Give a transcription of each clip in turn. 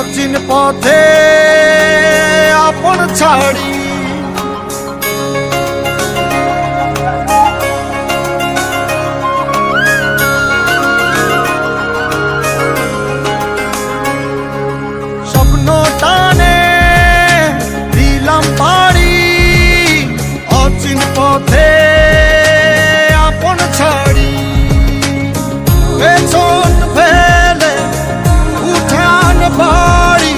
অচিন পথে আপন ছাড়ি স্বপ্ন টানে দিলাম পাড়ি অচিন পথে আপন ছাড়ি পেছন ফেলে উঠান বাড়ি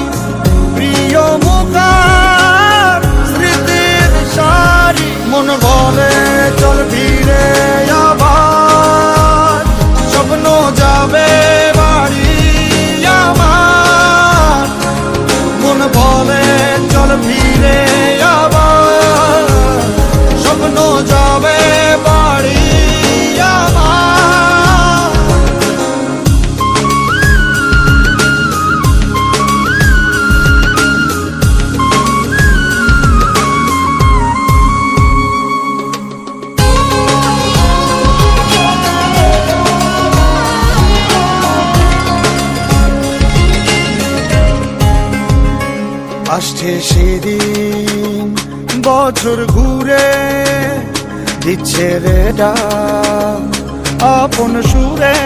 প্রিয় মুখার স্মৃতির সারি মন বলে চল ফিরে আবার স্বপ্ন যাবে বাড়ি আমার মন বলে চল ফিরে আবার স্বপ্ন যাবে বাড়ি আমার আসছে সেদিন বছর ঘুরে দিচ্ছে রে ডাক আপন সুরে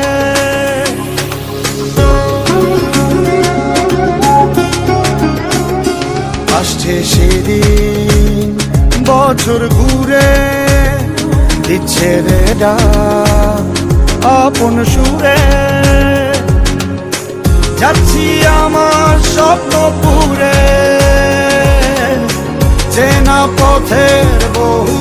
আসছে সেদিন বছর ঘুরে দিচ্ছে রে ডাক আপন সুরে যাচ্ছি আমার স্বপ্নপুরে চেনা পথের বহু